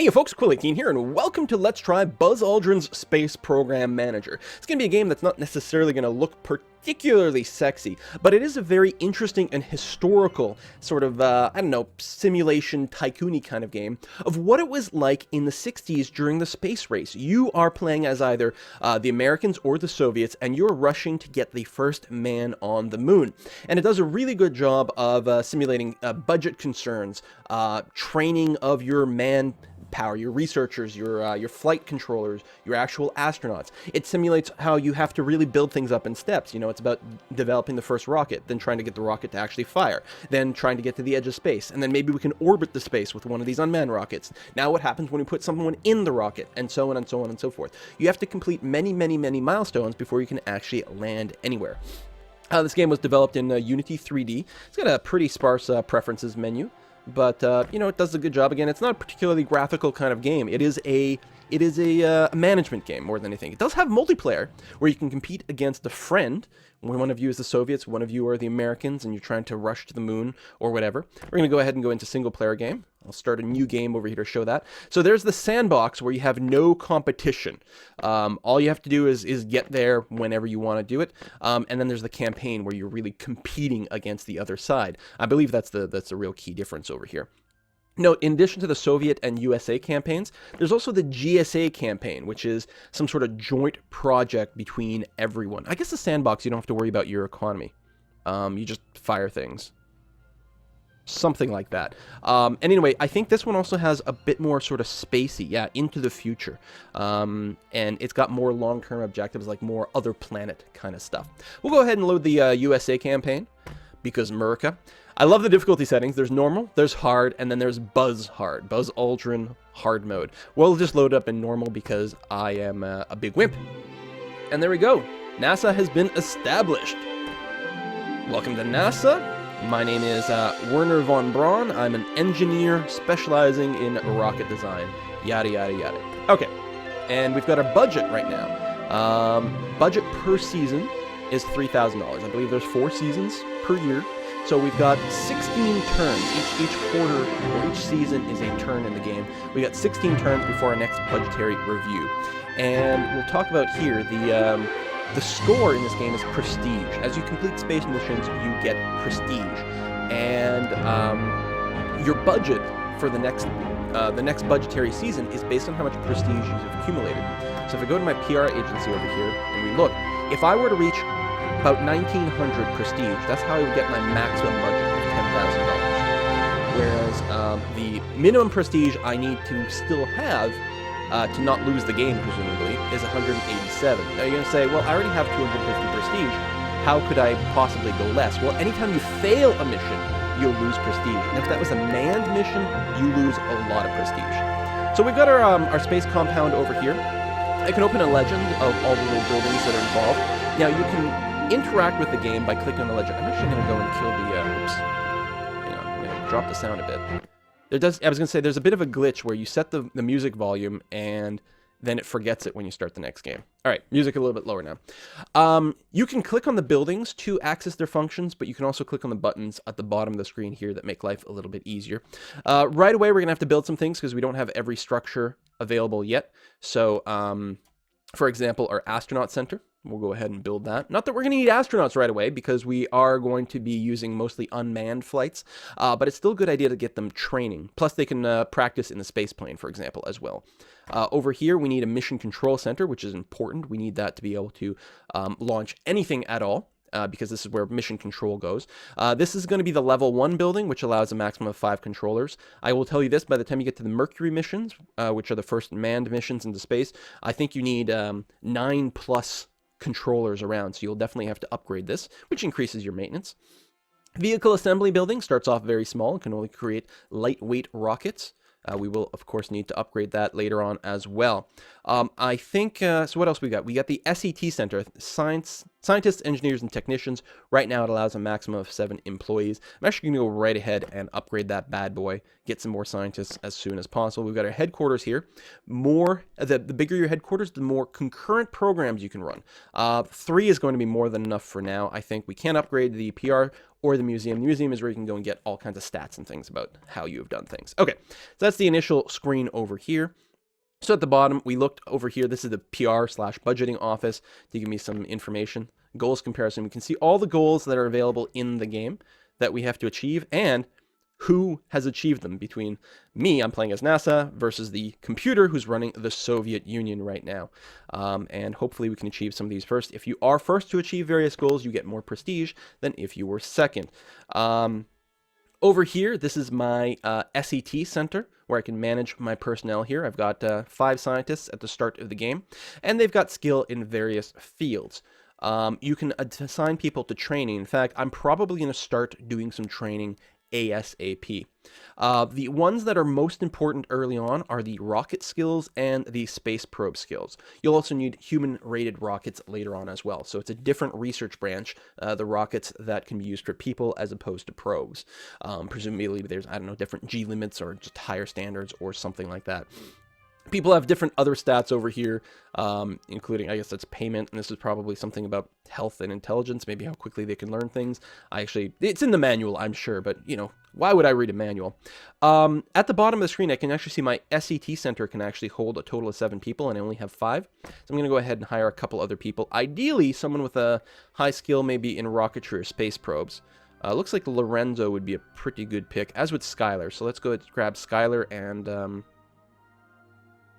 Hey folks, Quill18 here, and welcome to Let's Try Buzz Aldrin's Space Program Manager. It's going to be a game that's not necessarily going to look particularly sexy, but it is a very interesting and historical sort of, simulation tycoon-y kind of game of what it was like in the 60s during the space race. You are playing as either the Americans or the Soviets, and you're rushing to get the first man on the moon. And it does a really good job of simulating budget concerns, training of your manpower, your researchers, your flight controllers, your actual astronauts. It simulates how you have to really build things up in steps. You know, it's about developing the first rocket, then trying to get the rocket to actually fire, then trying to get to the edge of space, and then maybe we can orbit the space with one of these unmanned rockets. Now what happens when we put someone in the rocket, and so on and so on and so forth. You have to complete many, many, many milestones before you can actually land anywhere. This game was developed in Unity 3D. It's got a pretty sparse preferences menu. But, you know, it does a good job. Again, it's not a particularly graphical kind of game. It is a management game more than anything. It does have multiplayer, where you can compete against a friend. When one of you is the Soviets, one of you are the Americans, and you're trying to rush to the moon or whatever. We're going to go ahead and go into single-player game. I'll start a new game over here to show that. So there's the sandbox where you have no competition. All you have to do is get there whenever you want to do it. And then there's the campaign where you're really competing against the other side. I believe that's the real key difference over here. Note, in addition to the Soviet and USA campaigns, there's also the GSA campaign, which is some sort of joint project between everyone. I guess the sandbox, you don't have to worry about your economy. You just fire things. Something like that. And anyway, I think this one also has a bit more sort of spacey, yeah, into the future. And it's got more long-term objectives, like more other planet kind of stuff. We'll go ahead and load the USA campaign, because America. I love the difficulty settings. There's normal, there's hard, and then there's Buzz Hard. Buzz Aldrin hard mode. We'll just load up in normal because I am a big wimp. And there we go. NASA has been established. Welcome to NASA. My name is Werner von Braun. I'm an engineer specializing in rocket design. Yada, yada, yada. Okay. And we've got our budget right now. Budget per season is $3,000. I believe there's 4 seasons per year. So we've got 16 turns. Each quarter or each season is a turn in the game. We got 16 turns before our next budgetary review. And we'll talk about here the score in this game is prestige. As you complete space missions, you get prestige. And your budget for the next budgetary season is based on how much prestige you've accumulated. So if I go to my PR agency over here and we look, if I were to reach about 1,900 prestige, that's how I would get my maximum budget of $10,000. Whereas the minimum prestige I need to still have to not lose the game, presumably, is 187. Now you're going to say, well, I already have 250 prestige. How could I possibly go less? Well, anytime you fail a mission, you'll lose prestige. And if that was a manned mission, you lose a lot of prestige. So we've got our space compound over here. I can open a legend of all the little buildings that are involved. Now you can interact with the game by clicking on the legend. I'm actually going to go and kill the, oops. I'm going to drop the sound a bit. I was going to say, there's a bit of a glitch where you set the music volume and then it forgets it when you start the next game. All right, music a little bit lower now. You can click on the buildings to access their functions, but you can also click on the buttons at the bottom of the screen here that make life a little bit easier. Right away, we're going to have to build some things because we don't have every structure available yet. So, for example, our astronaut center. We'll go ahead and build that. Not that we're going to need astronauts right away, because we are going to be using mostly unmanned flights, but it's still a good idea to get them training. Plus, they can practice in the space plane, for example, as well. Over here, we need a mission control center, which is important. We need that to be able to launch anything at all. Because this is where mission control goes. This is going to be the level 1 building, which allows a maximum of 5 controllers. I will tell you this, by the time you get to the Mercury missions, which are the first manned missions into space, I think you need 9 plus controllers around, so you'll definitely have to upgrade this, which increases your maintenance. Vehicle assembly building starts off very small and can only create lightweight rockets. We will, of course, need to upgrade that later on as well. I think, so what else we got? We got the SET Center, Scientists, Engineers, and Technicians. Right now, it allows a maximum of 7 employees. I'm actually going to go right ahead and upgrade that bad boy, get some more scientists as soon as possible. We've got our headquarters here. The bigger your headquarters, the more concurrent programs you can run. 3 is going to be more than enough for now. I think we can upgrade the PR or the museum. The museum is where you can go and get all kinds of stats and things about how you have done things. Okay, so that's the initial screen over here. So at the bottom, we looked over here. This is the PR/budgeting office to give me some information. Goals comparison. We can see all the goals that are available in the game that we have to achieve and who has achieved them between me, I'm playing as NASA, versus the computer who's running the Soviet Union right now. And hopefully we can achieve some of these first. If you are first to achieve various goals, you get more prestige than if you were second. Over here, this is my SET center where I can manage my personnel here. I've got 5 scientists at the start of the game, and they've got skill in various fields. You can assign people to training. In fact, I'm probably going to start doing some training ASAP. The ones that are most important early on are the rocket skills and the space probe skills. You'll also need human-rated rockets later on as well. So it's a different research branch, the rockets that can be used for people as opposed to probes. Presumably there's, I don't know, different G limits or just higher standards or something like that. People have different other stats over here, including, I guess that's payment, and this is probably something about health and intelligence, maybe how quickly they can learn things. It's in the manual, I'm sure, but, you know, why would I read a manual? At the bottom of the screen, I can actually see my SET center can actually hold a total of 7 people, and I only have 5. So I'm going to go ahead and hire a couple other people. Ideally, someone with a high skill maybe in rocketry or space probes. Looks like Lorenzo would be a pretty good pick, as would Skylar. So let's go ahead and grab Skylar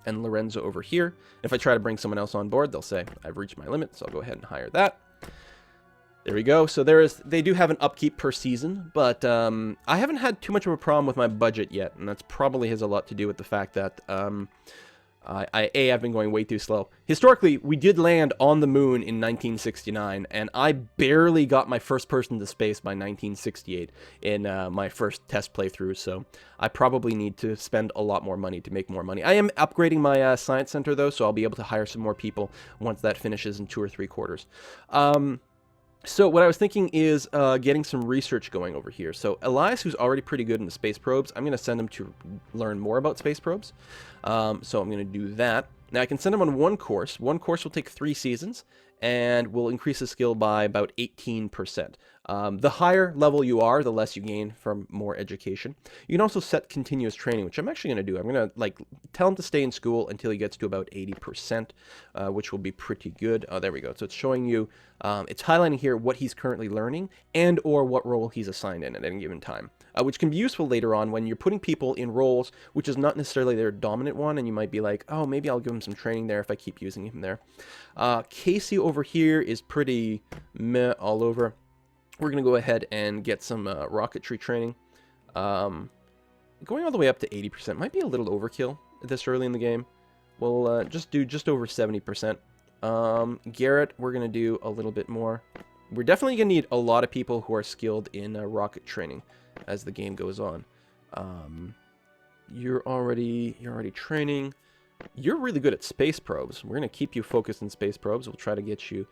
and Lorenzo over here. If I try to bring someone else on board, they'll say, I've reached my limit, so I'll go ahead and hire that. There we go. So they do have an upkeep per season, but I haven't had too much of a problem with my budget yet, and that's probably has a lot to do with the fact that I've been going way too slow. Historically, we did land on the moon in 1969, and I barely got my first person to space by 1968 in my first test playthrough, so I probably need to spend a lot more money to make more money. I am upgrading my science center, though, so I'll be able to hire some more people once that finishes in 2 or 3 quarters. So what I was thinking is getting some research going over here. So Elias, who's already pretty good in the space probes, I'm going to send him to learn more about space probes. So I'm going to do that. Now I can send him on one course. One course will take 3 seasons and will increase his skill by about 18%. The higher level you are, the less you gain from more education. You can also set continuous training, which I'm actually going to do. I'm going to tell him to stay in school until he gets to about 80%, which will be pretty good. Oh, there we go. So it's showing you, it's highlighting here what he's currently learning and or what role he's assigned in at any given time, which can be useful later on when you're putting people in roles which is not necessarily their dominant one, and you might be like, oh, maybe I'll give him some training there if I keep using him there. Casey over here is pretty meh all over. We're going to go ahead and get some rocketry training. Going all the way up to 80% might be a little overkill this early in the game. We'll just do just over 70%. Garrett, we're going to do a little bit more. We're definitely going to need a lot of people who are skilled in rocket training as the game goes on. You're already training. You're really good at space probes. We're going to keep you focused in space probes. We'll try to get you...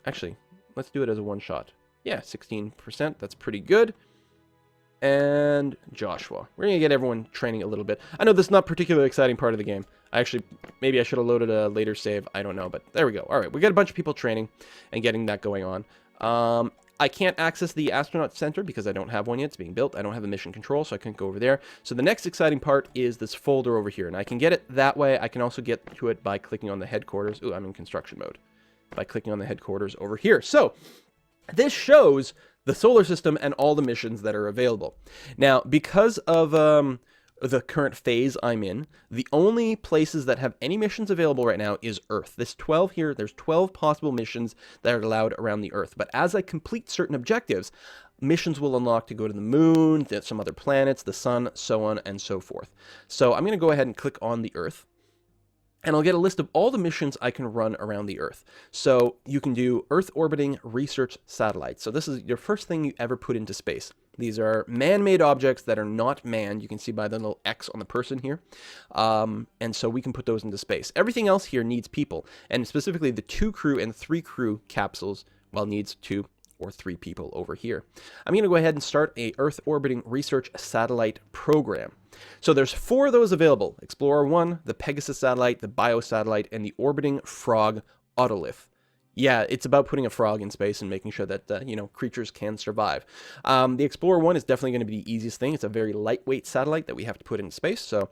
actually... Let's do it as a one-shot. Yeah, 16%. That's pretty good. And Joshua. We're going to get everyone training a little bit. I know this is not a particularly exciting part of the game. Maybe I should have loaded a later save. I don't know, but there we go. All right, we got a bunch of people training and getting that going on. I can't access the astronaut center because I don't have one yet. It's being built. I don't have a mission control, so I can't go over there. So the next exciting part is this folder over here, and I can get it that way. I can also get to it by clicking on the headquarters. Ooh, I'm in construction mode. By clicking on the headquarters over here. So this shows the solar system and all the missions that are available. Now, because of the current phase I'm in, the only places that have any missions available right now is Earth. This 12 here, there's 12 possible missions that are allowed around the Earth. But as I complete certain objectives, missions will unlock to go to the moon, to some other planets, the sun, so on and so forth. So I'm going to go ahead and click on the Earth. And I'll get a list of all the missions I can run around the Earth. So you can do Earth orbiting research satellites. So this is your first thing you ever put into space. These are man-made objects that are not manned. You can see by the little X on the person here. And so we can put those into space. Everything else here needs people. And specifically the 2 crew and 3 crew capsules, well, needs 2 or 3 people over here. I'm going to go ahead and start a Earth orbiting research satellite program. So there's 4 of those available: Explorer 1, the Pegasus satellite, the Bio satellite, and the orbiting Frog Autolith. Yeah, it's about putting a frog in space and making sure that, you know, creatures can survive. The Explorer 1 is definitely going to be the easiest thing. It's a very lightweight satellite that we have to put in space, so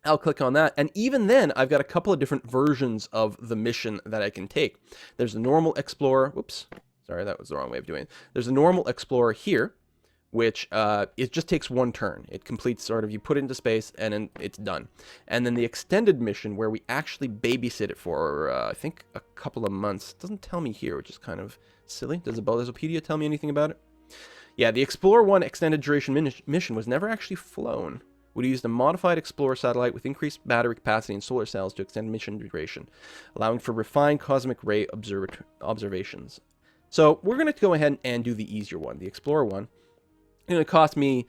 I'll click on that. And even then, I've got a couple of different versions of the mission that I can take. There's the normal Explorer. Whoops. Sorry, that was the wrong way of doing it. There's a normal Explorer here, which it just takes one turn. It completes sort of, you put it into space, and then it's done. And then the extended mission, where we actually babysit it for, I think, a couple of months. It doesn't tell me here, which is kind of silly. Does the Buzzopedia tell me anything about it? Yeah, the Explorer 1 extended duration mission was never actually flown. We used a modified Explorer satellite with increased battery capacity and solar cells to extend mission duration, allowing for refined cosmic ray observations. So we're going to go ahead and do the easier one, the Explorer 1. It's going to cost me,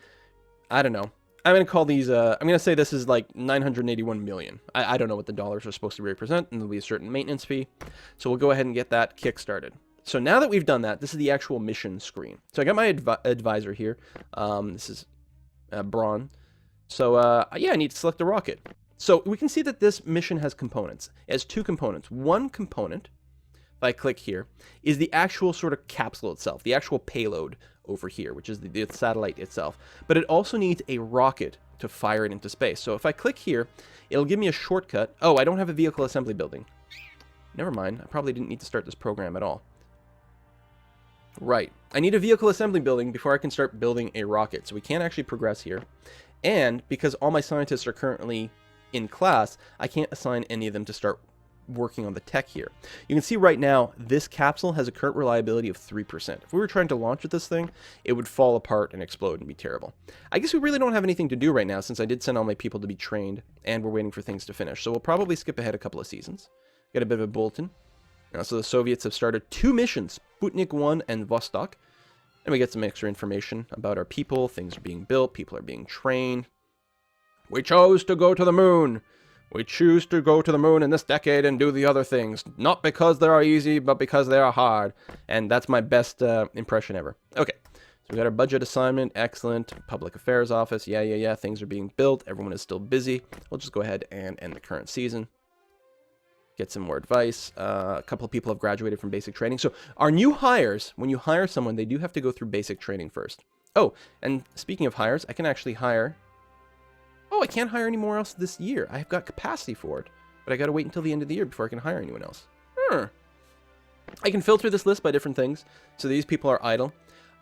I don't know. I'm going to call these, I'm going to say this is like 981 million. I don't know what the dollars are supposed to represent, and there'll be a certain maintenance fee. So we'll go ahead and get that kick-started. So now that we've done that, this is the actual mission screen. So I got my advisor here. This is Braun. So, yeah, I need to select a rocket. So we can see that this mission has components. It has two components. One component, if I click here, is the actual sort of capsule itself, the actual payload over here, which is the satellite itself. But it also needs a rocket to fire it into space. So if I click here, it'll give me a shortcut. Oh, I don't have a vehicle assembly building. Never mind. I probably didn't need to start this program at all. Right. I need a vehicle assembly building before I can start building a rocket. So we can't actually progress here. And because all my scientists are currently in class, I can't assign any of them to start working on the tech here. You can see right now, this capsule has a current reliability of 3%. If we were trying to launch with this thing, it would fall apart and explode and be terrible. I guess we really don't have anything to do right now, since I did send all my people to be trained, and we're waiting for things to finish. So we'll probably skip ahead a couple of seasons. Get a bit of a bulletin. So the Soviets have started 2 missions, Sputnik 1 and Vostok. And we get some extra information about our people. Things are being built. People are being trained. We chose to go to the moon. We choose to go to the moon in this decade and do the other things. Not because they are easy, but because they are hard. And that's my best impression ever. Okay. So we got our budget assignment. Excellent. Public affairs office. Yeah. Things are being built. Everyone is still busy. We'll just go ahead and end the current season. Get some more advice. A couple of people have graduated from basic training. So our new hires, when you hire someone, they do have to go through basic training first. Oh, and speaking of hires, I can actually hire... Oh, I can't hire anymore else this year. I've got capacity for it. But I got to wait until the end of the year before I can hire anyone else. I can filter this list by different things. So these people are idle.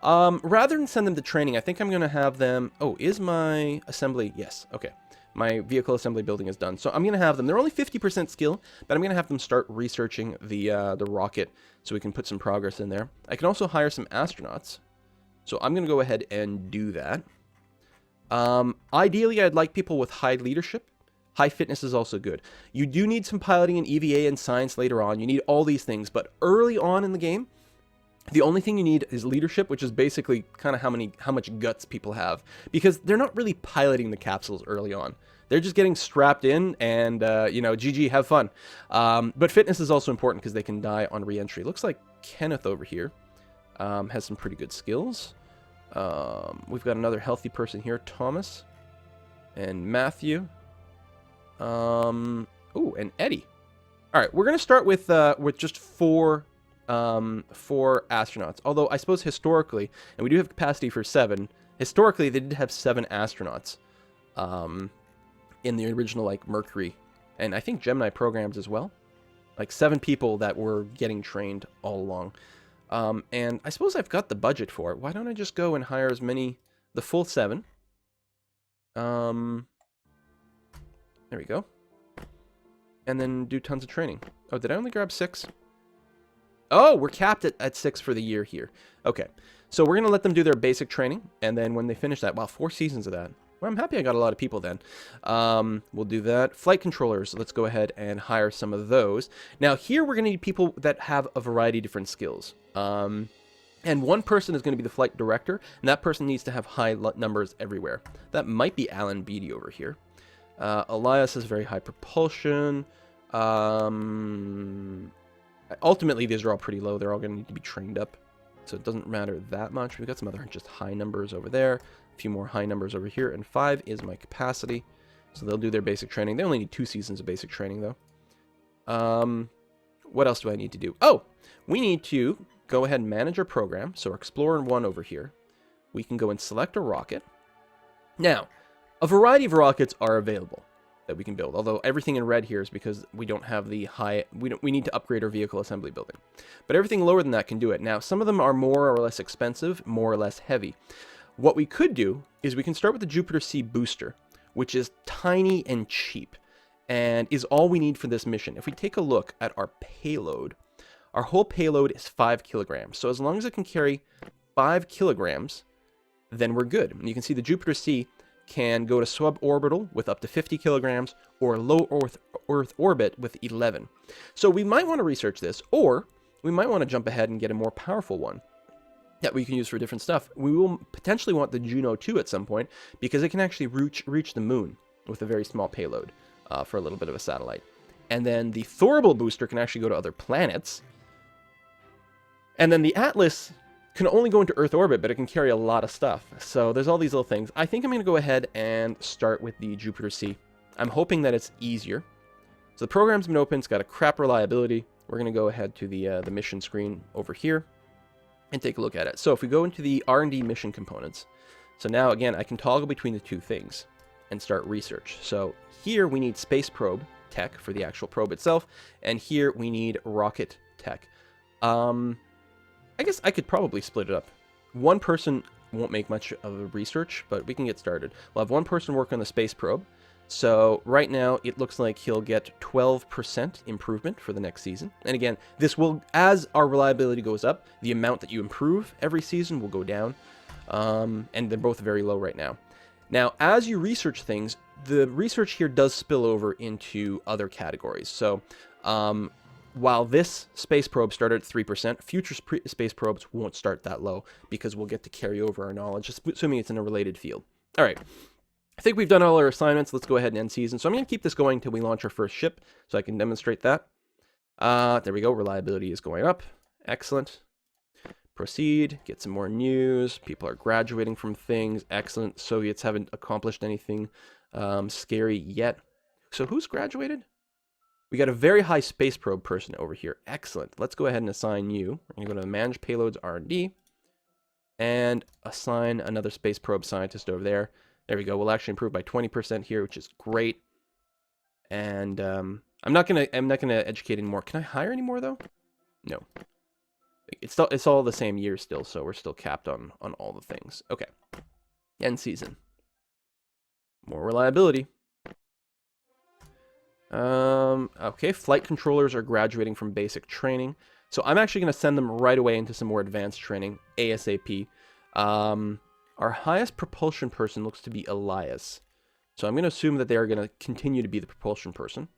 Rather than send them to training, I think I'm going to have them... Oh, is my assembly... Yes, okay. My vehicle assembly building is done. So I'm going to have them. They're only 50% skill, but I'm going to have them start researching the rocket so we can put some progress in there. I can also hire some astronauts. So I'm going to go ahead and do that. Ideally, I'd like people with high leadership. High fitness is also good. You do need some piloting and EVA and science later on. You need all these things, but early on in the game, the only thing you need is leadership, which is basically kind of how much guts people have, because they're not really piloting the capsules early on. They're just getting strapped in and, you know, GG, have fun. But fitness is also important because they can die on re-entry. Looks like Kenneth over here has some pretty good skills. We've got another healthy person here, Thomas and Matthew. Oh, and Eddie. All right, we're going to start with just four astronauts. Although I suppose historically, and we do have capacity for 7, historically they did have 7 astronauts in the original, like, Mercury, and I think Gemini programs as well. Like 7 people that were getting trained all along. And I suppose I've got the budget for it. Why don't I just go and hire as many, the full 7. There we go. And then do tons of training. Oh, did I only grab 6? Oh, we're capped at 6 for the year here. Okay, so we're going to let them do their basic training, and then when they finish that, wow, 4 seasons of that. Well, I'm happy I got a lot of people then. We'll do that. Flight controllers, let's go ahead and hire some of those. Now, here we're going to need people that have a variety of different skills. And one person is going to be the flight director, and that person needs to have high numbers everywhere. That might be Alan Beatty over here. Elias has very high propulsion. Ultimately, these are all pretty low. They're all going to need to be trained up, so it doesn't matter that much. We've got some other just high numbers over there. A few more high numbers over here, and 5 is my capacity. So they'll do their basic training. They only need 2 seasons of basic training, though. what else do I need to do? Oh, we need to go ahead and manage our program. So our Explorer 1 over here. We can go and select a rocket. Now, a variety of rockets are available that we can build, although everything in red here is because we don't have the high, we need to upgrade our vehicle assembly building. But everything lower than that can do it. Now, some of them are more or less expensive, more or less heavy. What we could do is we can start with the Jupiter C booster, which is tiny and cheap, and is all we need for this mission. If we take a look at our payload, our whole payload is 5 kilograms. So as long as it can carry 5 kilograms, then we're good. And you can see the Jupiter C can go to suborbital with up to 50 kilograms or low Earth orbit with 11. So we might want to research this, or we might want to jump ahead and get a more powerful one that we can use for different stuff. We will potentially want the Juno 2 at some point because it can actually reach the moon with a very small payload for a little bit of a satellite. And then the Thorable booster can actually go to other planets. And then the Atlas can only go into Earth orbit, but it can carry a lot of stuff. So there's all these little things. I think I'm going to go ahead and start with the Jupiter C. I'm hoping that it's easier. So the program's been open. It's got a crap reliability. We're going to go ahead to the mission screen over here and take a look at it. So if we go into the R&D mission components, so now again, I can toggle between the two things and start research. So here we need space probe tech for the actual probe itself, and here we need rocket tech. I guess I could probably split it up. One person won't make much of a research, but we can get started. We'll have one person work on the space probe. So right now it looks like he'll get 12% improvement for the next season. And again, this will, as our reliability goes up, the amount that you improve every season will go down. And they're both very low right now. Now, as you research things, the research here does spill over into other categories. So, while this space probe started at 3%, future space probes won't start that low because we'll get to carry over our knowledge, assuming it's in a related field. All right, I think we've done all our assignments. Let's go ahead and end season. So I'm going to keep this going until we launch our first ship so I can demonstrate that. There we go. Reliability is going up. Excellent. Proceed. Get some more news. People are graduating from things. Excellent. Soviets haven't accomplished anything scary yet. So who's graduated? We got a very high space probe person over here. Excellent. Let's go ahead and assign you. We're going to go to Manage Payloads R&D and assign another space probe scientist over there. There we go. We'll actually improve by 20% here, which is great. And I'm not gonna educate anymore. Can I hire anymore though? No. It's all the same year still, so we're still capped on all the things. Okay. End season. More reliability. Okay, flight controllers are graduating from basic training. So I'm actually going to send them right away into some more advanced training, ASAP. Our highest propulsion person looks to be Elias. So I'm going to assume that they are going to continue to be the propulsion person.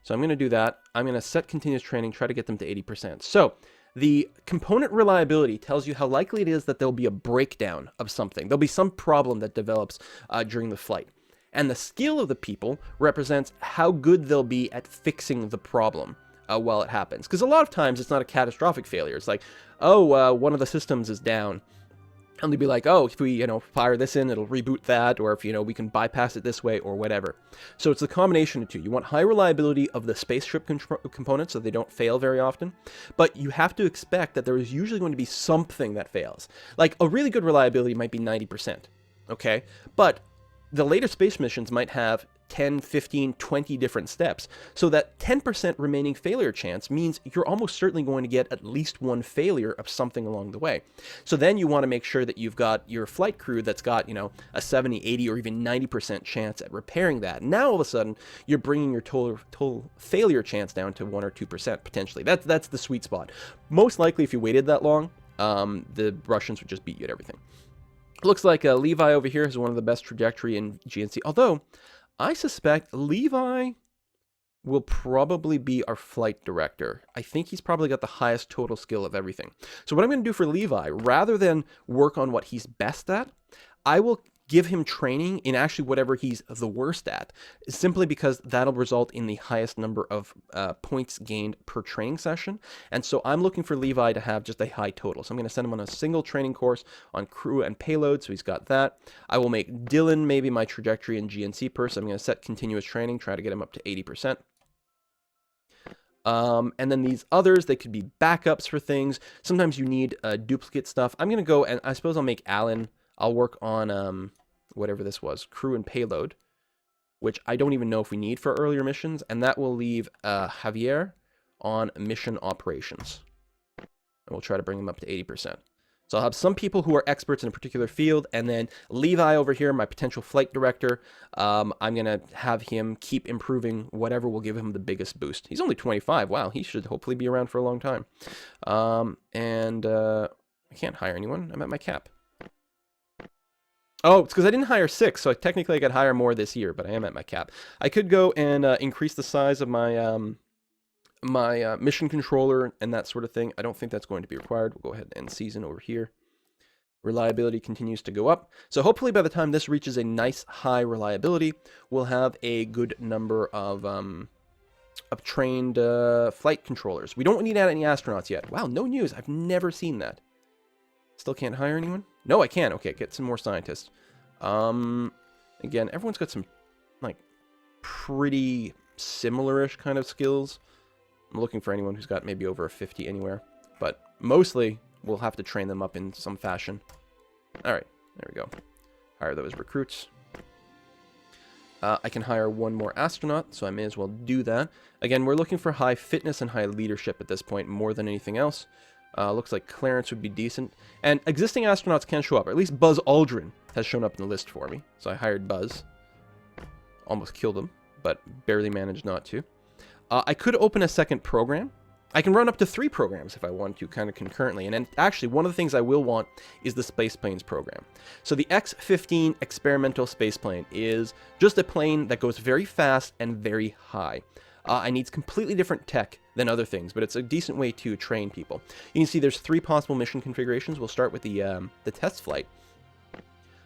So I'm going to do that. I'm going to set continuous training, try to get them to 80%. So the component reliability tells you how likely it is that there'll be a breakdown of something. There'll be some problem that develops during the flight. And the skill of the people represents how good they'll be at fixing the problem while it happens. Because a lot of times it's not a catastrophic failure. It's like, oh, one of the systems is down. And they'd be like, oh, if we, fire this in, it'll reboot that. Or if, we can bypass it this way or whatever. So it's a combination of two. You want high reliability of the spaceship components so they don't fail very often. But you have to expect that there is usually going to be something that fails. Like a really good reliability might be 90%. Okay? But the later space missions might have 10, 15, 20 different steps. So that 10% remaining failure chance means you're almost certainly going to get at least one failure of something along the way. So then you want to make sure that you've got your flight crew that's got, a 70, 80, or even 90% chance at repairing that. Now all of a sudden, you're bringing your total failure chance down to 1 or 2% potentially. That's the sweet spot. Most likely, if you waited that long, the Russians would just beat you at everything. Looks like Levi over here has one of the best trajectory in GNC, although I suspect Levi will probably be our flight director. I think he's probably got the highest total skill of everything. So what I'm going to do for Levi, rather than work on what he's best at, I will give him training in actually whatever he's the worst at, simply because that'll result in the highest number of points gained per training session. And so I'm looking for Levi to have just a high total. So I'm going to send him on a single training course on crew and payload, so he's got that. I will make Dylan maybe my trajectory and GNC person. I'm going to set continuous training, try to get him up to 80%. And then these others, they could be backups for things. Sometimes you need duplicate stuff. I'm going to go, and I suppose I'll make Alan. I'll work on whatever this was, crew and payload, which I don't even know if we need for earlier missions. And that will leave Javier on mission operations. And we'll try to bring him up to 80%. So I'll have some people who are experts in a particular field, and then Levi over here, my potential flight director, I'm going to have him keep improving whatever will give him the biggest boost. He's only 25. Wow, he should hopefully be around for a long time. I can't hire anyone. I'm at my cap. Oh, it's because I didn't hire 6, so technically I could hire more this year, but I am at my cap. I could go and increase the size of my mission controller and that sort of thing. I don't think that's going to be required. We'll go ahead and end season over here. Reliability continues to go up. So hopefully by the time this reaches a nice high reliability, we'll have a good number of trained flight controllers. We don't need to add any astronauts yet. Wow, no news. I've never seen that. Still can't hire anyone? No, I can. Okay, get some more scientists. Again, everyone's got some like pretty similar-ish kind of skills. I'm looking for anyone who's got maybe over a 50 anywhere, but mostly we'll have to train them up in some fashion. All right, there we go. Hire those recruits. I can hire one more astronaut, so I may as well do that. Again, we're looking for high fitness and high leadership at this point more than anything else. Looks like clearance would be decent. And existing astronauts can show up. Or at least Buzz Aldrin has shown up in the list for me. So I hired Buzz. Almost killed him, but barely managed not to. I could open a second program. I can run up to 3 programs if I want to, kind of concurrently. And then actually, one of the things I will want is the space planes program. So the X-15 experimental space plane is just a plane that goes very fast and very high. It needs completely different tech than other things, but it's a decent way to train people. You can see there's 3 possible mission configurations. We'll start with the test flight.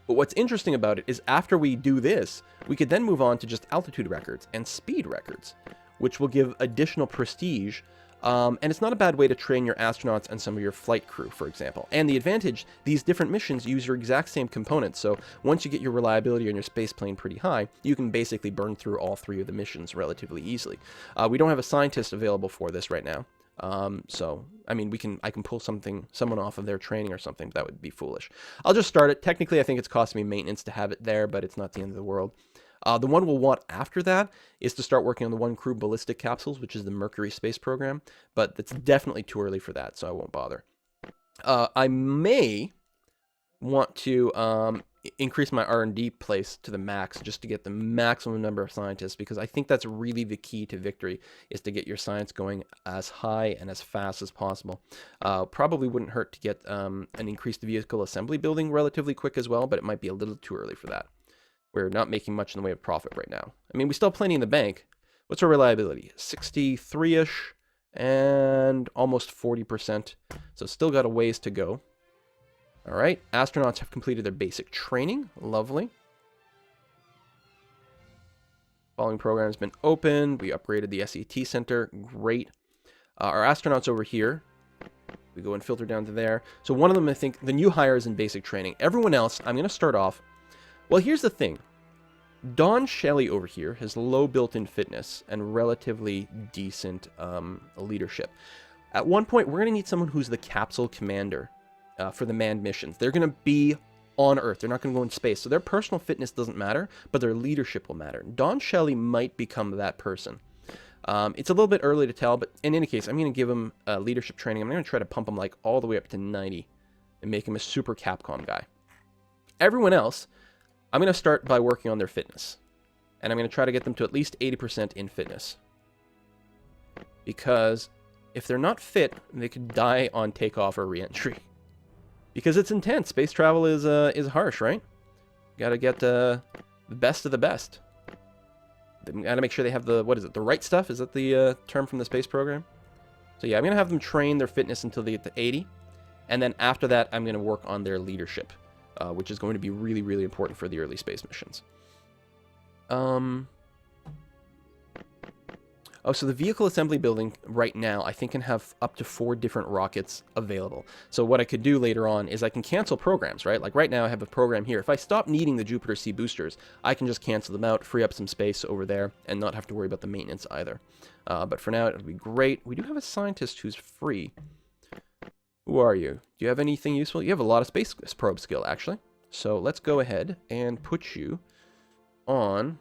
But what's interesting about it is after we do this, we could then move on to just altitude records and speed records, which will give additional prestige. And it's not a bad way to train your astronauts and some of your flight crew, for example. And the advantage, these different missions use your exact same components. So once you get your reliability on your space plane pretty high, you can basically burn through all 3 of the missions relatively easily. We don't have a scientist available for this right now. So, I mean, I can pull someone off of their training or something. That would be foolish. I'll just start it. Technically, I think it's costing me maintenance to have it there, but it's not the end of the world. The one we'll want after that is to start working on the 1 crew ballistic capsules, which is the Mercury space program, but it's definitely too early for that, so I won't bother. I may want to increase my R&D place to the max just to get the maximum number of scientists, because I think that's really the key to victory, is to get your science going as high and as fast as possible. Probably wouldn't hurt to get an increased vehicle assembly building relatively quick as well, but it might be a little too early for that. We're not making much in the way of profit right now. I mean, we still have plenty in the bank. What's our reliability? 63-ish and almost 40%. So still got a ways to go. All right, astronauts have completed their basic training. Lovely. Following program has been opened. We upgraded the SET center. Great. Our astronauts over here. We go and filter down to there. So one of them, I think, the new hire is in basic training. Everyone else, I'm going to start off. Well, here's the thing. Don Shelley over here has low built-in fitness and relatively decent leadership. At one point, we're going to need someone who's the capsule commander for the manned missions. They're going to be on Earth. They're not going to go in space. So their personal fitness doesn't matter, but their leadership will matter. Don Shelley might become that person. It's a little bit early to tell, but in any case, I'm going to give him leadership training. I'm going to try to pump him like all the way up to 90 and make him a super Capcom guy. Everyone else, I'm going to start by working on their fitness. And I'm going to try to get them to at least 80% in fitness. Because if they're not fit, they could die on takeoff or re-entry. Because it's intense. Space travel is harsh, right? Got to get the best of the best. Got to make sure they have the right stuff? Is that the term from the space program? So yeah, I'm going to have them train their fitness until they get to 80. And then after that, I'm going to work on their leadership. Which is going to be really, really important for the early space missions. Oh, so the vehicle assembly building right now, I think, can have up to 4 different rockets available. So what I could do later on is I can cancel programs, right? Like right now I have a program here. If I stop needing the Jupiter C boosters, I can just cancel them out, free up some space over there, and not have to worry about the maintenance either. But for now, it'll be great. We do have a scientist who's free. Who are you? Do you have anything useful? You have a lot of space probe skill, actually. So let's go ahead and put you on...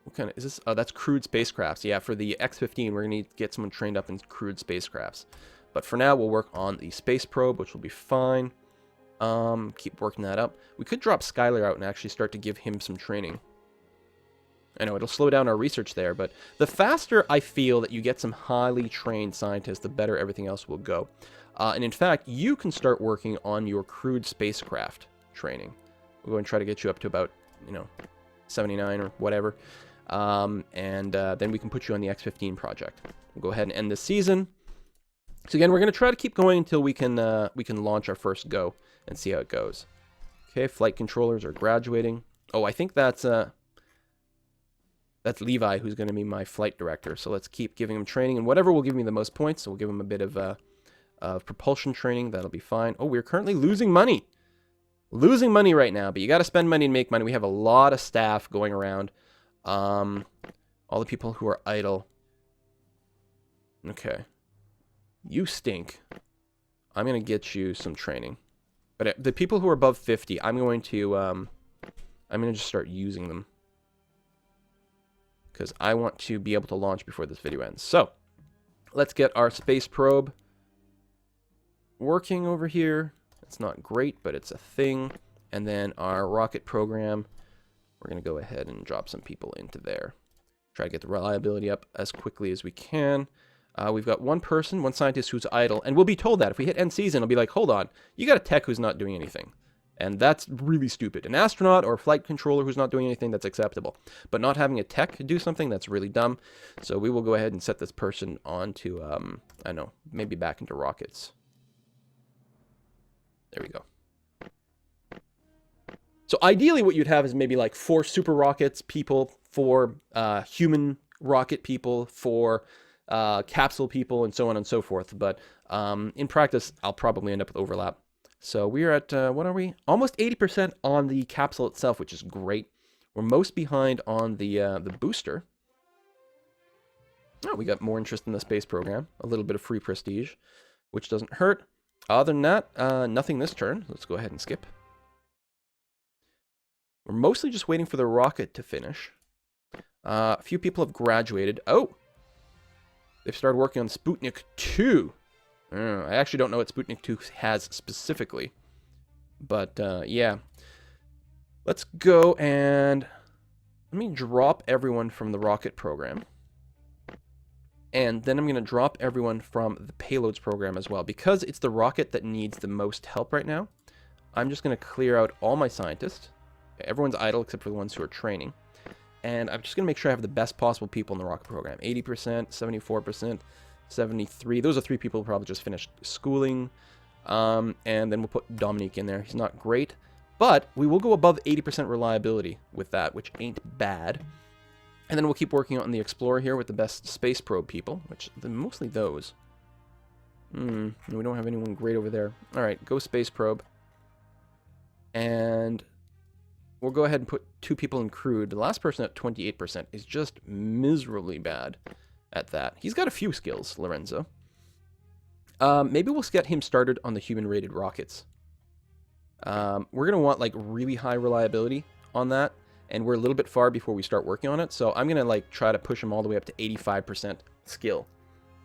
What kind of... Is this... Oh, that's crewed spacecrafts. Yeah, for the X-15, we're going to need to get someone trained up in crewed spacecrafts. But for now, we'll work on the space probe, which will be fine. Keep working that up. We could drop Skylar out and actually start to give him some training. I know, it'll slow down our research there, but the faster I feel that you get some highly trained scientists, the better everything else will go. And in fact, you can start working on your crewed spacecraft training. We'll go and try to get you up to about, 79 or whatever. Then we can put you on the X-15 project. We'll go ahead and end this season. So again, we're going to try to keep going until we can launch our first go and see how it goes. Okay, flight controllers are graduating. Oh, I think that's Levi, who's going to be my flight director. So let's keep giving him training, and whatever will give me the most points. So we'll give him a bit of propulsion training. That'll be fine. Oh, we're currently losing money. Losing money right now, but you got to spend money to make money. We have a lot of staff going around. All the people who are idle. Okay. You stink. I'm going to get you some training. But the people who are above 50, I'm going to just start using them, because I want to be able to launch before this video ends. So, let's get our space probe working over here. It's not great, but it's a thing. And then our rocket program, we're going to go ahead and drop some people into there. Try to get the reliability up as quickly as we can. We've got one scientist who's idle, and we'll be told that. If we hit end season, it'll be like, hold on, you got a tech who's not doing anything. And that's really stupid. An astronaut or a flight controller who's not doing anything, that's acceptable. But not having a tech do something, that's really dumb. So we will go ahead and set this person on to, I don't know, maybe back into rockets. There we go. So ideally what you'd have is maybe like 4 super rockets people, 4 human rocket people, 4 capsule people, and so on and so forth. But in practice, I'll probably end up with overlap. So we're at, what are we? Almost 80% on the capsule itself, which is great. We're most behind on the booster. Oh, we got more interest in the space program. A little bit of free prestige, which doesn't hurt. Other than that, nothing this turn. Let's go ahead and skip. We're mostly just waiting for the rocket to finish. A few people have graduated. Oh! They've started working on Sputnik 2. I actually don't know what Sputnik 2 has specifically. But, yeah. Let's go and... Let me drop everyone from the rocket program. And then I'm going to drop everyone from the payloads program as well. Because it's the rocket that needs the most help right now, I'm just going to clear out all my scientists. Everyone's idle except for the ones who are training. And I'm just going to make sure I have the best possible people in the rocket program. 80%, 74%, 73. Those are 3 people who probably just finished schooling. And then we'll put Dominique in there. He's not great. But we will go above 80% reliability with that, which ain't bad. And then we'll keep working on the Explorer here with the best space probe people, which mostly those. We don't have anyone great over there. All right, go space probe. And we'll go ahead and put 2 people in crewed. The last person at 28% is just miserably bad at that. He's got a few skills, Lorenzo. Maybe we'll get him started on the human-rated rockets. We're going to want, like, really high reliability on that, and we're a little bit far before we start working on it, so I'm going to, like, try to push him all the way up to 85% skill,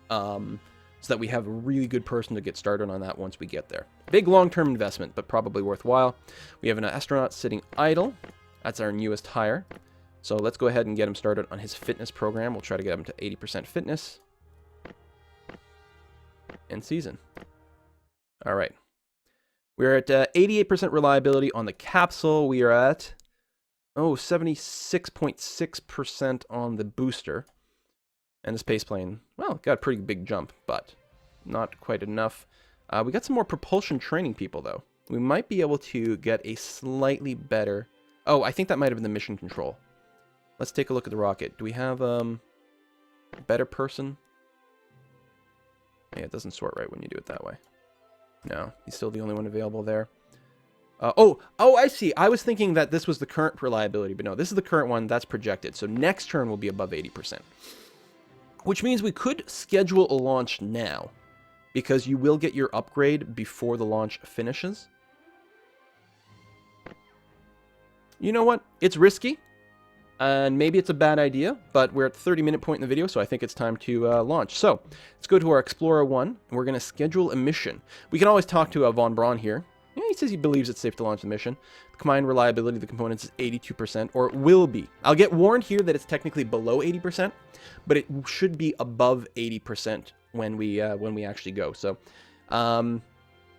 so that we have a really good person to get started on that once we get there. Big long-term investment, but probably worthwhile. We have an astronaut sitting idle. That's our newest hire. So let's go ahead and get him started on his fitness program. We'll try to get him to 80% fitness. End season. All right. We're at 88% reliability on the capsule. We are at, 76.6% on the booster. And the space plane, well, got a pretty big jump, but not quite enough. We got some more propulsion training people, though. We might be able to get a slightly better... Oh, I think that might have been the mission control. Let's take a look at the rocket. Do we have, Better person. Yeah, it doesn't sort right when you do it that way. No, he's still the only one available there. Oh, I see. I was thinking that this was the current reliability, but no, this is the current one. That's projected. So next turn will be above 80%. Which means we could schedule a launch now, because you will get your upgrade before the launch finishes. You know what? It's risky, and maybe it's a bad idea, but we're at the 30-minute point in the video, so I think it's time to launch. So, let's go to our Explorer 1, and we're going to schedule a mission. We can always talk to Von Braun here. Yeah, he says he believes it's safe to launch the mission. The combined reliability of the components is 82%, or it will be. I'll get warned here that it's technically below 80%, but it should be above 80% when we actually go. So,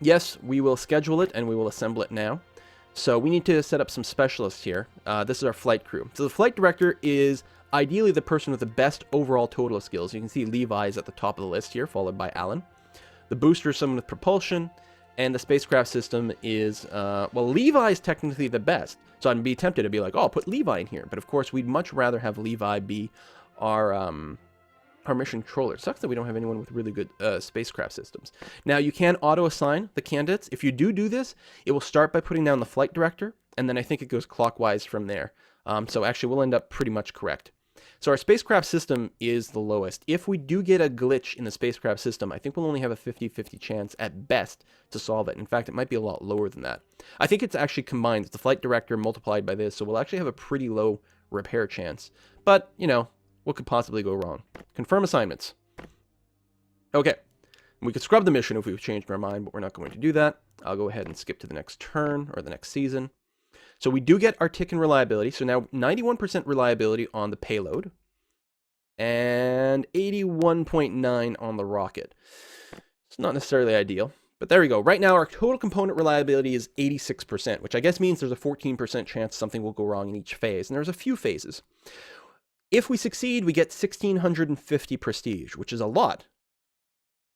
yes, we will schedule it, and we will assemble it now. So we need to set up some specialists here. This is our flight crew. So the flight director is ideally the person with the best overall total of skills. You can see Levi is at the top of the list here, followed by Alan. The booster is someone with propulsion, and the spacecraft system is, well, Levi is technically the best. So I'd be tempted to be like, oh, I'll put Levi in here. But of course, we'd much rather have Levi be our mission controller. It sucks that we don't have anyone with really good spacecraft systems. Now, you can auto-assign the candidates. If you do this, it will start by putting down the flight director, and then I think it goes clockwise from there. So actually, we'll end up pretty much correct. So our spacecraft system is the lowest. If we do get a glitch in the spacecraft system, I think we'll only have a 50-50 chance at best to solve it. In fact, it might be a lot lower than that. I think it's actually combined. It's the flight director multiplied by this, so we'll actually have a pretty low repair chance. But, you know, what could possibly go wrong? Confirm assignments. Okay. We could scrub the mission if we've changed our mind, but we're not going to do that. I'll go ahead and skip to the next turn or the next season. So we do get our tick and reliability. So now 91% reliability on the payload and 81.9 on the rocket. It's not necessarily ideal, but there we go. Right now, our total component reliability is 86%, which I guess means there's a 14% chance something will go wrong in each phase. And there's a few phases. If we succeed, we get 1,650 prestige, which is a lot.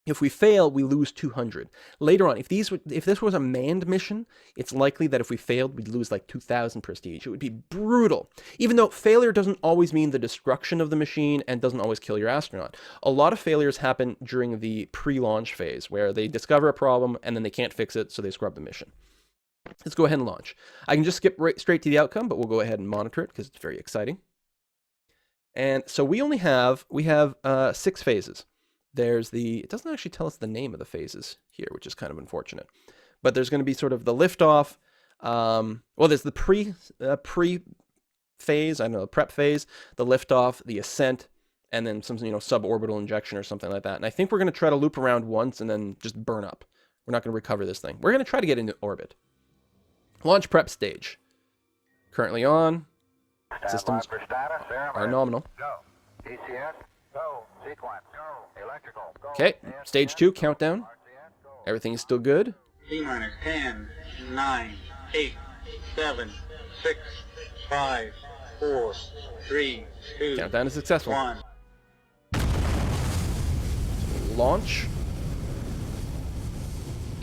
If we fail, we lose 200. Later on, if this was a manned mission, it's likely that if we failed, we'd lose like 2,000 prestige. It would be brutal. Even though failure doesn't always mean the destruction of the machine and doesn't always kill your astronaut. A lot of failures happen during the pre-launch phase, where they discover a problem and then they can't fix it, so they scrub the mission. Let's go ahead and launch. I can just skip straight to the outcome, but we'll go ahead and monitor it because it's very exciting. And so we have 6 phases. There's it doesn't actually tell us the name of the phases here, which is kind of unfortunate. But there's going to be sort of the liftoff. Well, there's the pre-phase, I don't know, the prep phase, the liftoff, the ascent, and then some, suborbital injection or something like that. And I think we're going to try to loop around once and then just burn up. We're not going to recover this thing. We're going to try to get into orbit. Launch prep stage. Currently on. Systems are nominal. Okay, stage 2, countdown. Everything is still good. T-minus 10, 9, 8, 7, 6, 5, 4, 3, 2, countdown is successful. 1. Launch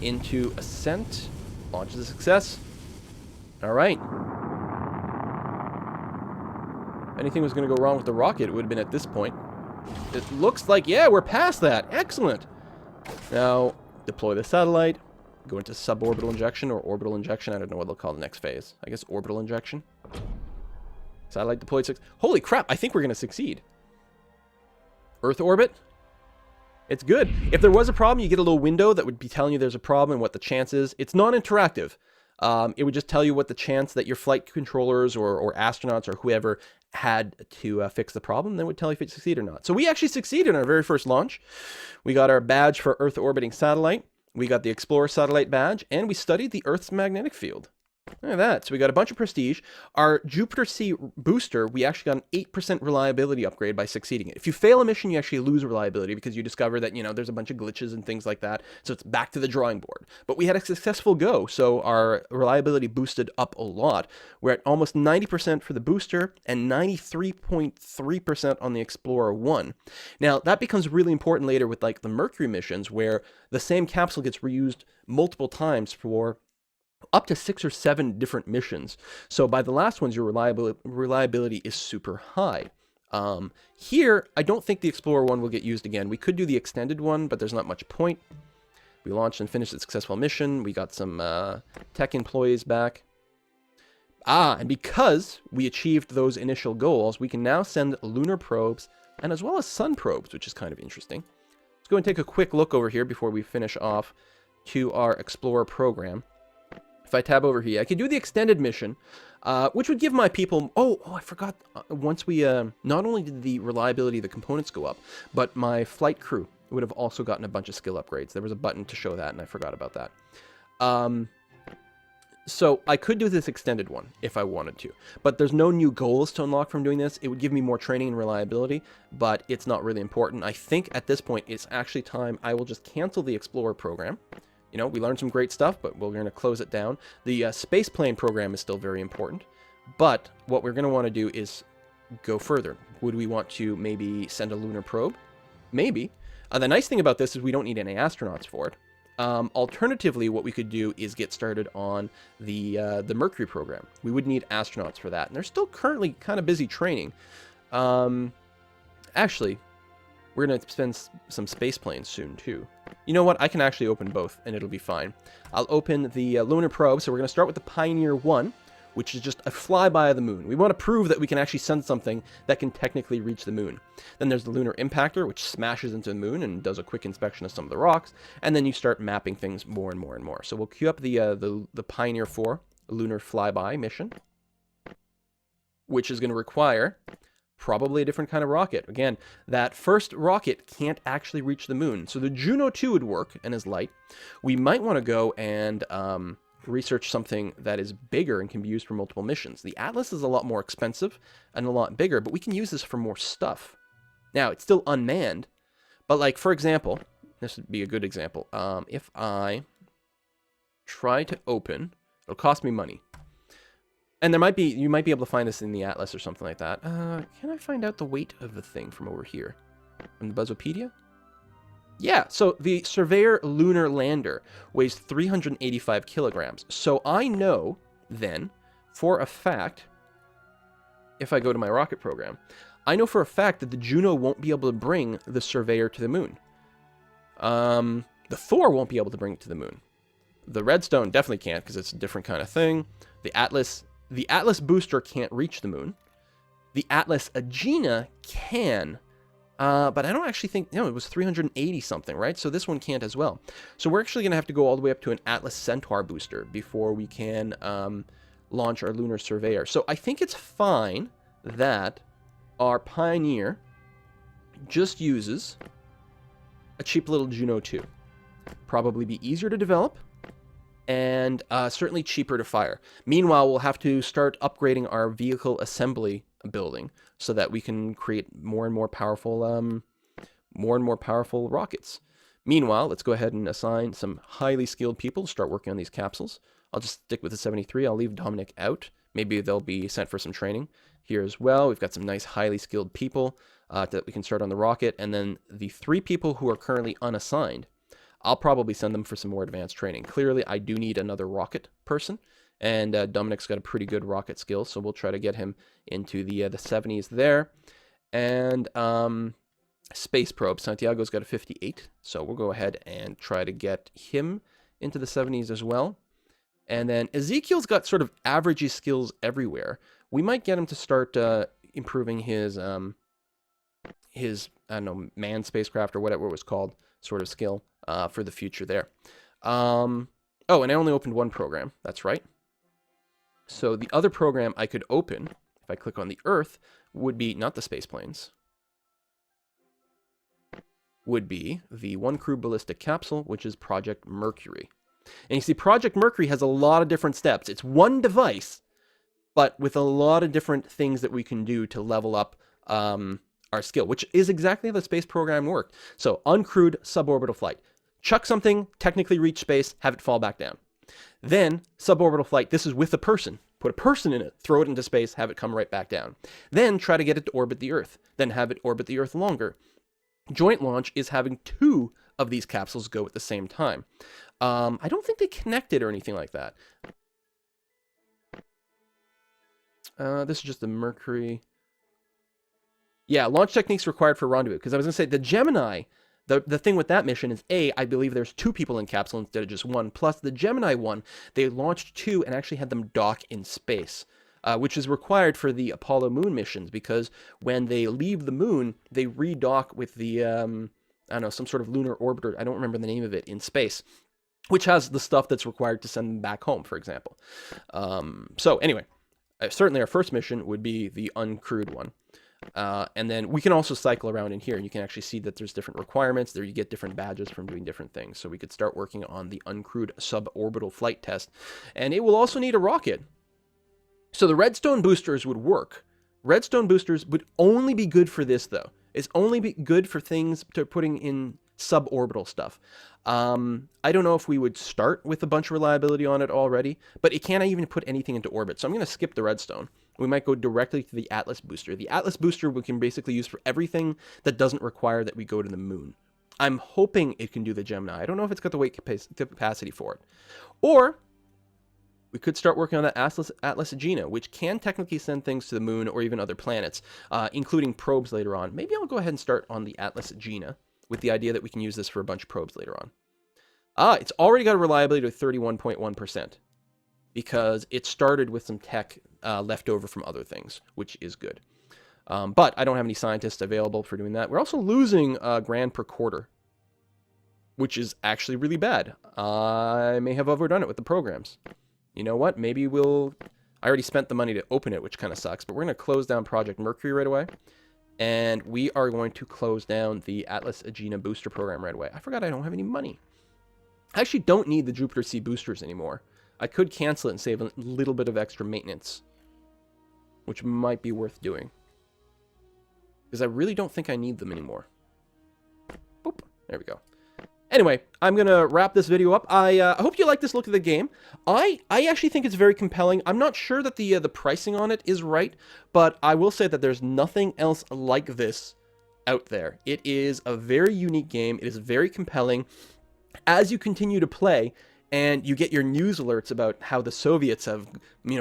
into ascent. Launch is a success. All right. If anything was going to go wrong with the rocket, it would have been at this point. It looks like, yeah, we're past that. Excellent. Now, deploy the satellite. Go into suborbital injection or orbital injection. I don't know what they'll call the next phase. I guess orbital injection. Satellite deployed 6. Holy crap, I think we're going to succeed. Earth orbit. It's good. If there was a problem, you get a little window that would be telling you there's a problem and what the chance is. It's non-interactive. It would just tell you what the chance that your flight controllers or astronauts or whoever had to fix the problem. Then it would tell you if it succeeded or not. So we actually succeeded in our very first launch. We got our badge for Earth orbiting satellite. We got the Explorer satellite badge, and we studied the Earth's magnetic field. Look at that. So we got a bunch of prestige. Our Jupiter C booster, we actually got an 8% reliability upgrade by succeeding it. If you fail a mission, you actually lose reliability because you discover that, there's a bunch of glitches and things like that. So it's back to the drawing board. But we had a successful go, so our reliability boosted up a lot. We're at almost 90% for the booster and 93.3% on the Explorer 1. Now, that becomes really important later with like the Mercury missions where the same capsule gets reused multiple times for up to 6 or 7 different missions. So by the last ones, your reliability is super high. Here, I don't think the Explorer one will get used again. We could do the extended one, but there's not much point. We launched and finished a successful mission. We got some tech employees back. And because we achieved those initial goals, we can now send lunar probes and as well as sun probes, which is kind of interesting. Let's go and take a quick look over here before we finish off to our Explorer program. If I tab over here, I can do the extended mission, which would give my people... Oh, I forgot. Once we... not only did the reliability of the components go up, but my flight crew would have also gotten a bunch of skill upgrades. There was a button to show that, and I forgot about that. So I could do this extended one if I wanted to, but there's no new goals to unlock from doing this. It would give me more training and reliability, but it's not really important. I think at this point, it's actually time I will just cancel the Explorer program. You know, we learned some great stuff, but we're going to close it down. The space plane program is still very important, but what we're going to want to do is go further. Would we want to maybe send a lunar probe? Maybe. The nice thing about this is we don't need any astronauts for it. Alternatively, what we could do is get started on the Mercury program. We would need astronauts for that, and they're still currently kind of busy training. Actually, we're going to spend some space planes soon, too. You know what? I can actually open both, and it'll be fine. I'll open the lunar probe, so we're going to start with the Pioneer 1, which is just a flyby of the moon. We want to prove that we can actually send something that can technically reach the moon. Then there's the lunar impactor, which smashes into the moon and does a quick inspection of some of the rocks, and then you start mapping things more and more and more. So we'll queue up the Pioneer 4 lunar flyby mission, which is going to require probably a different kind of rocket. Again, that first rocket can't actually reach the moon, so the Juno 2 would work and is light. We might want to go and research something that is bigger and can be used for multiple missions. The Atlas is a lot more expensive and a lot bigger, but we can use this for more stuff. Now, it's still unmanned, but like, for example, this would be a good example. If I try to open, it'll cost me money. And you might be able to find this in the Atlas or something like that. Can I find out the weight of the thing from over here? From the Buzzopedia? Yeah, so the Surveyor Lunar Lander weighs 385 kilograms. So I know, then, for a fact, if I go to my rocket program, I know for a fact that the Juno won't be able to bring the Surveyor to the moon. The Thor won't be able to bring it to the moon. The Redstone definitely can't, because it's a different kind of thing. The Atlas booster can't reach the moon. The Atlas Agena can... but I don't actually think, it was 380 something, right? So this one can't as well. So we're actually going to have to go all the way up to an Atlas Centaur booster before we can launch our lunar surveyor. So I think it's fine that our Pioneer just uses a cheap little Juno 2. Probably be easier to develop and certainly cheaper to fire. Meanwhile, we'll have to start upgrading our vehicle assembly building so that we can create more and more powerful rockets. Meanwhile, let's go ahead and assign some highly skilled people to start working on these capsules. I'll just stick with the 73. I'll leave Dominic out. Maybe they'll be sent for some training here as well. We've got some nice highly skilled people that we can start on the rocket. And then the 3 people who are currently unassigned, I'll probably send them for some more advanced training. Clearly, I do need another rocket person. And Dominic's got a pretty good rocket skill, so we'll try to get him into the 70s there. And space probe, Santiago's got a 58, so we'll go ahead and try to get him into the 70s as well. And then Ezekiel's got sort of averagey skills everywhere. We might get him to start improving his I don't know, manned spacecraft or whatever it was called, sort of skill for the future there. Oh, and I only opened one program. That's right. So the other program I could open, if I click on the Earth, would be, not the space planes, would be the One Crew Ballistic Capsule, which is Project Mercury. And you see, Project Mercury has a lot of different steps. It's one device, but with a lot of different things that we can do to level up our skill, which is exactly how the space program worked. So, uncrewed suborbital flight. Chuck something, technically reach space, have it fall back down. Then, suborbital flight, this is with a person. Put a person in it, throw it into space, have it come right back down. Then, try to get it to orbit the Earth. Then, have it orbit the Earth longer. Joint launch is having 2 of these capsules go at the same time. I don't think they connected or anything like that. This is just the Mercury. Yeah, launch techniques required for Rendezvous. Because I was going to say, the Gemini, the thing with that mission is, I believe there's 2 people in capsule instead of just 1. Plus, the Gemini one, they launched 2 and actually had them dock in space. Which is required for the Apollo moon missions, because when they leave the moon, they redock with the, I don't know, some sort of lunar orbiter, I don't remember the name of it, in space, which has the stuff that's required to send them back home, for example. So anyway, certainly our first mission would be the uncrewed one. And then we can also cycle around in here, and you can actually see that there's different requirements. There you get different badges from doing different things. So we could start working on the uncrewed suborbital flight test. And it will also need a rocket. So the redstone boosters would work. Redstone boosters would only be good for this, though. It's only be good for things to putting in suborbital stuff. I don't know if we would start with a bunch of reliability on it already, but it can't even put anything into orbit. So I'm going to skip the redstone. We might go directly to the Atlas booster. The Atlas booster we can basically use for everything that doesn't require that we go to the moon. I'm hoping it can do the Gemini. I don't know if it's got the weight capacity for it. Or we could start working on that Atlas Agena, which can technically send things to the moon or even other planets, including probes later on. Maybe I'll go ahead and start on the Atlas Agena with the idea that we can use this for a bunch of probes later on. It's already got a reliability of 31.1% because it started with some tech left over from other things, which is good. But I don't have any scientists available for doing that. We're also losing grand per quarter, which is actually really bad. I may have overdone it with the programs. You know what? Maybe we'll... I already spent the money to open it, which kind of sucks, but we're going to close down Project Mercury right away. And we are going to close down the Atlas Agena booster program right away. I forgot I don't have any money. I actually don't need the Jupiter C boosters anymore. I could cancel it and save a little bit of extra maintenance, which might be worth doing. Because I really don't think I need them anymore. Boop. There we go. Anyway, I'm going to wrap this video up. I hope you like this look at the game. I actually think it's very compelling. I'm not sure that the pricing on it is right, but I will say that there's nothing else like this out there. It is a very unique game. It is very compelling. As you continue to play, and you get your news alerts about how the Soviets have,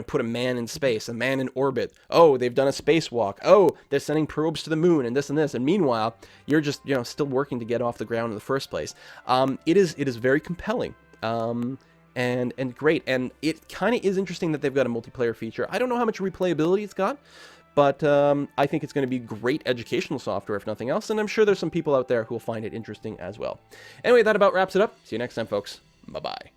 put a man in space, a man in orbit. Oh, they've done a spacewalk. Oh, they're sending probes to the moon and this and this. And meanwhile, you're just, still working to get off the ground in the first place. It is very compelling. And great. And it kind of is interesting that they've got a multiplayer feature. I don't know how much replayability it's got, but I think it's going to be great educational software, if nothing else. And I'm sure there's some people out there who will find it interesting as well. Anyway, that about wraps it up. See you next time, folks. Bye-bye.